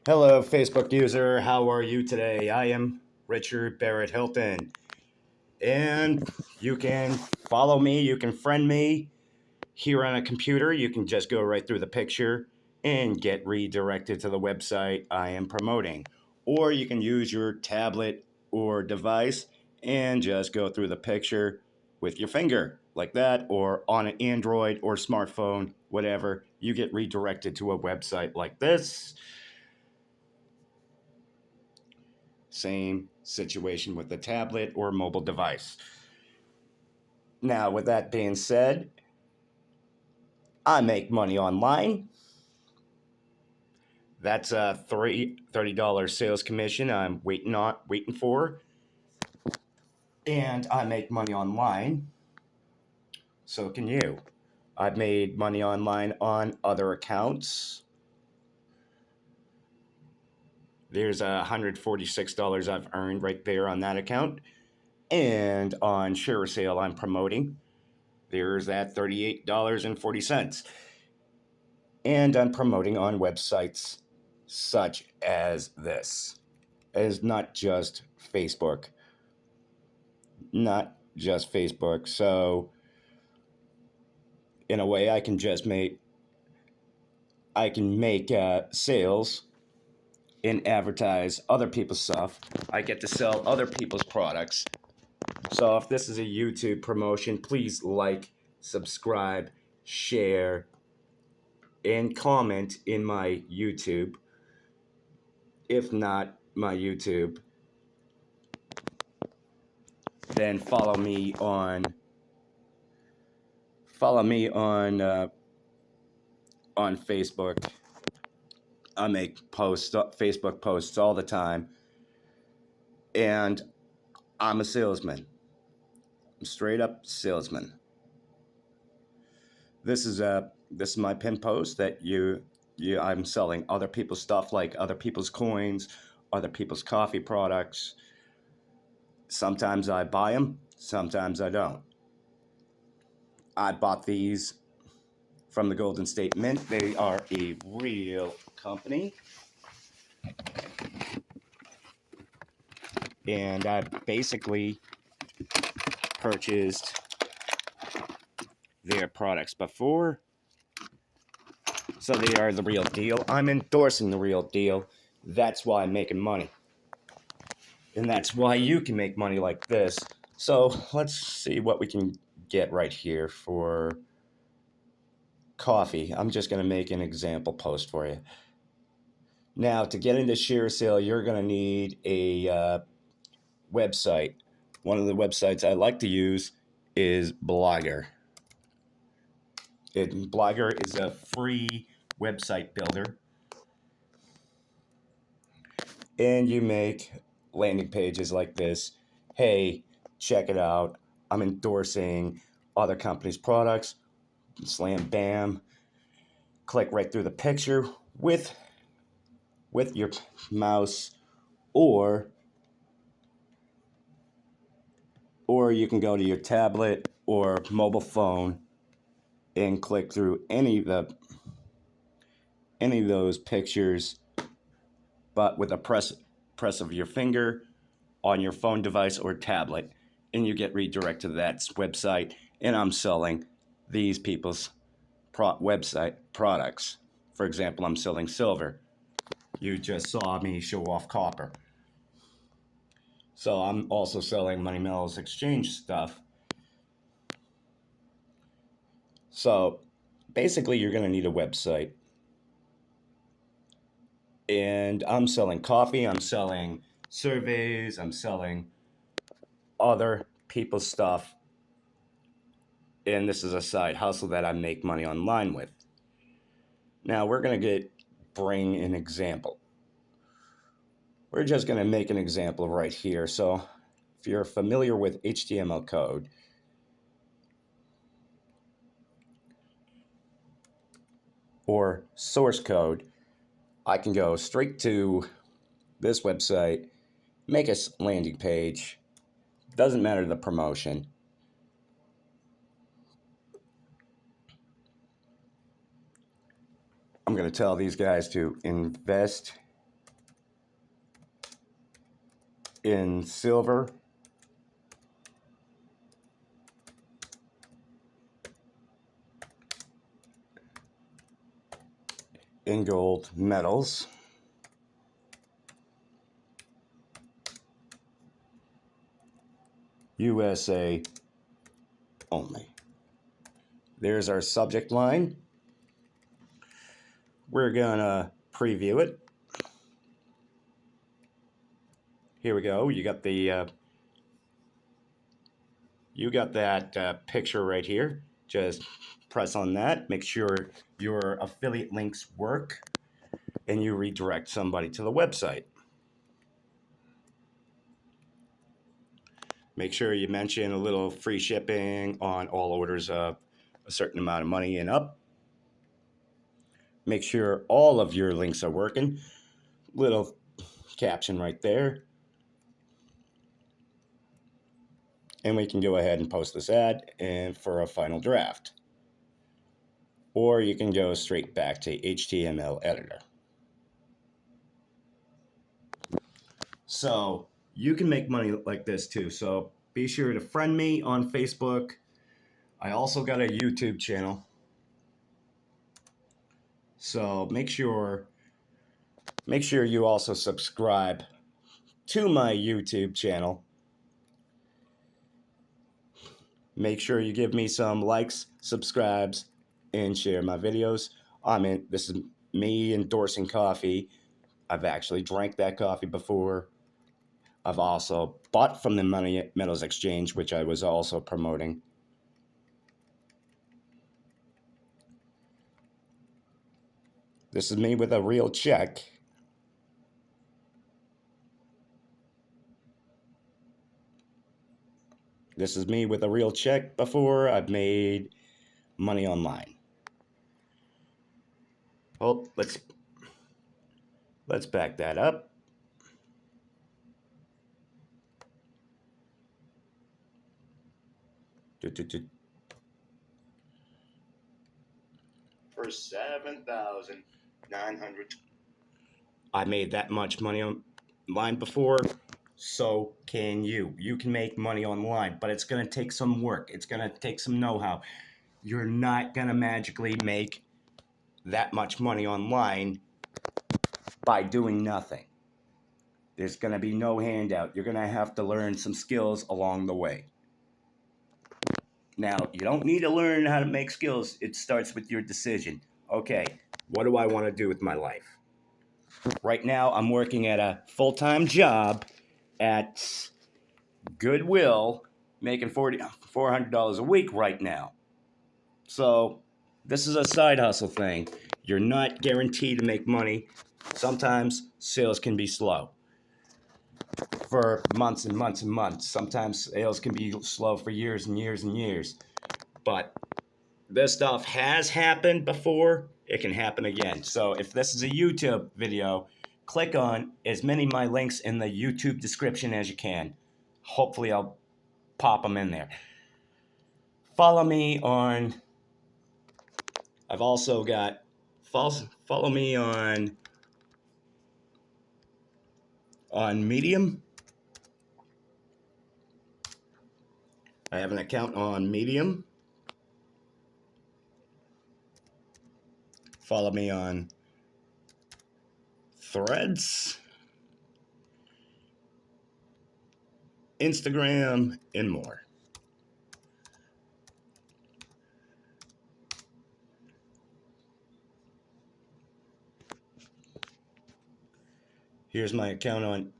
Hello, Facebook user. How are you today? I am Richard Barrett Hilton. And you can follow me, you can friend me here on a computer. You can just go right through the picture and get redirected to the website I am promoting. Or you can use your tablet or device and just go through the picture with your finger, like that, or on an Android or smartphone, whatever. You get redirected to a website like this. Same situation with the tablet or mobile device. Now, with that being said, I make money online. That's a $30 sales commission I'm waiting for, and I make money online. So can you. I've made money online on other accounts. There's $146 I've earned right there on that account, and on Share Sale I'm promoting. There's that $38.40. And I'm promoting on websites such as this. It is not just Facebook. Not just Facebook. So, in a way, I can make sales and advertise other people's stuff. I get to sell other people's products. So, if this is a YouTube promotion, please like, subscribe, share, and comment in my YouTube. If not my YouTube, then follow me on Facebook. I make Facebook posts all the time, and I'm a salesman. I'm straight up salesman. This is my pin post that I'm selling other people's stuff, like other people's coins, other people's coffee products. Sometimes I buy them, sometimes I don't. I bought these from the Golden State Mint. They are a real company. And I basically purchased their products before, so they are the real deal. I'm endorsing the real deal. That's why I'm making money. And that's why you can make money like this. So let's see what we can get right here for coffee. I'm just going to make an example post for you. Now, to get into Share Sale, you're going to need a website. One of the websites I like to use is Blogger. Blogger is a free website builder, and you make landing pages like this. Hey, check it out. I'm endorsing other companies' products. Slam bam. Click right through the picture with your mouse, or you can go to your tablet or mobile phone and click through any of those pictures, but with a press of your finger on your phone device or tablet, and you get redirected to that website. And I'm selling these people's website products. For example, I'm selling silver. You just saw me show off copper. So I'm also selling Money Mills Exchange stuff. So basically, you're going to need a website. And I'm selling coffee, I'm selling surveys, I'm selling other people's stuff. And this is a side hustle that I make money online with. Now we're going to bring an example. We're just going to make an example right here. So if you're familiar with HTML code, or source code, I can go straight to this website, make a landing page. Doesn't matter the promotion. I'm going to tell these guys to invest in silver, in gold medals, USA only. There's our subject line. We're gonna preview it. Here we go. You got that picture right here. Just press on that. Make sure your affiliate links work, and you redirect somebody to the website. Make sure you mention a little free shipping on all orders of a certain amount of money and up. Make sure all of your links are working. Little caption right there. And we can go ahead and post this ad and for a final draft. Or you can go straight back to HTML editor. So you can make money like this too. So be sure to friend me on Facebook. I also got a YouTube channel. So make sure you also subscribe to my YouTube channel. Make sure you give me some likes, subscribes, and share my videos. This is me endorsing coffee. I've actually drank that coffee before. I've also bought from the Money Metals Exchange, which I was also promoting. This is me with a real check. This is me with a real check before I've made money online. Well, let's back that up. For 7,900. I made that much money online before. So can you. You can make money online, but it's going to take some work. It's going to take some know-how. You're not going to magically make that much money online by doing nothing. There's going to be no handout. You're going to have to learn some skills along the way. Now, you don't need to learn how to make skills. It starts with your decision. Okay, what do I want to do with my life? Right now, I'm working at a full-time job at Goodwill, making $400 a week right now. So this is a side hustle thing. You're not guaranteed to make money. Sometimes sales can be slow for months and months and months. Sometimes sales can be slow for years and years and years. But this stuff has happened before. It can happen again. So if this is a YouTube video, click on as many of my links in the YouTube description as you can. Hopefully I'll pop them in there. Follow me on... I've also got... Follow me on Medium. I have an account on Medium. Follow me on Threads, Instagram, and more. Here's my account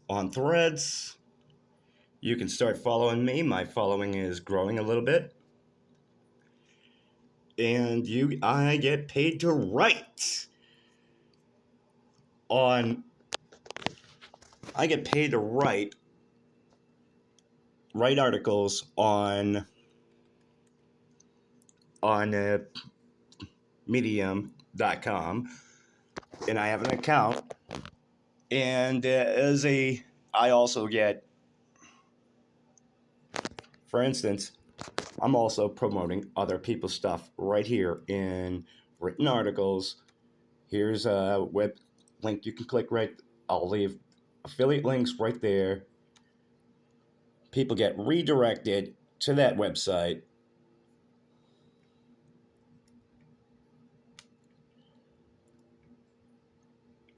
on Threads. You can start following me. My following is growing a little bit. And I get paid to write write articles on medium.com, and I have an account, and I also get, for instance, I'm also promoting other people's stuff right here in written articles. Here's a web link you can click right. I'll leave affiliate links right there. People get redirected to that website.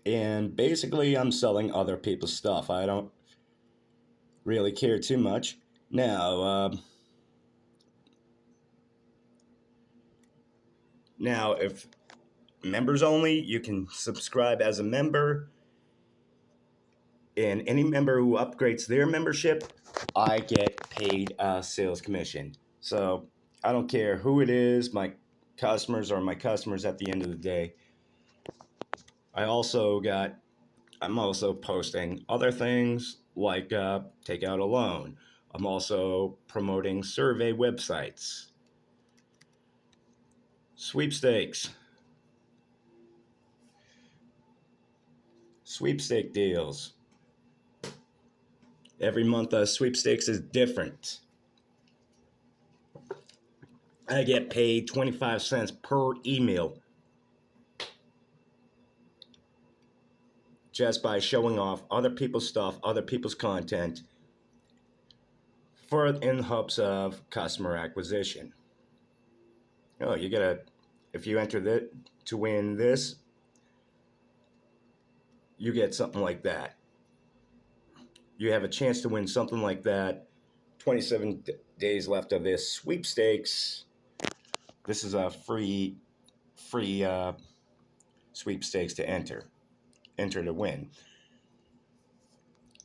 And basically, I'm selling other people's stuff. I don't really care too much. Now, if members only, you can subscribe as a member. And any member who upgrades their membership, I get paid a sales commission. So I don't care who it is, my customers are my customers at the end of the day. I'm also posting other things like take out a loan. I'm also promoting survey websites, sweepstakes, sweepstake deals. Every month, sweepstakes is different. I get paid 25 cents per email just by showing off other people's stuff, other people's content, in hopes of customer acquisition. Oh, if you enter that to win this, you get something like that. You have a chance to win something like that. 27 days left of this sweepstakes. This is a free sweepstakes to enter to win.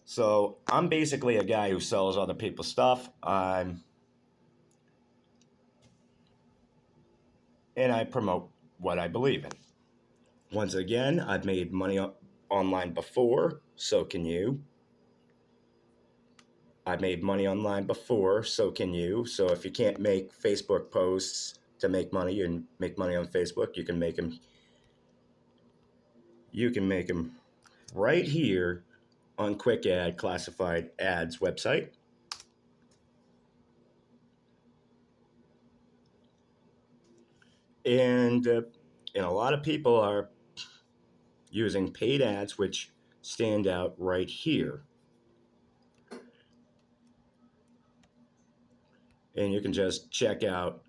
So I'm basically a guy who sells other people's stuff. And I promote what I believe in. Once again, I've made money online before, so can you. I've made money online before, so can you. So if you can't make Facebook posts to make money and make money on Facebook, you can make them. You can make them right here on Quick Ad Classified Ads website. And a lot of people are using paid ads, which stand out right here. And you can just check out.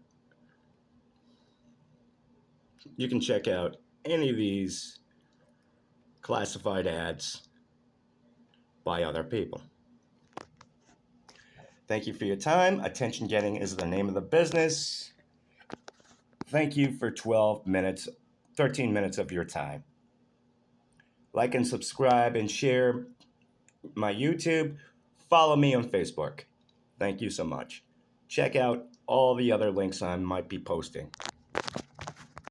You can check out any of these classified ads by other people. Thank you for your time. Attention getting is the name of the business. Thank you for 13 minutes of your time. Like and subscribe and share my YouTube. Follow me on Facebook. Thank you so much. Check out all the other links I might be posting.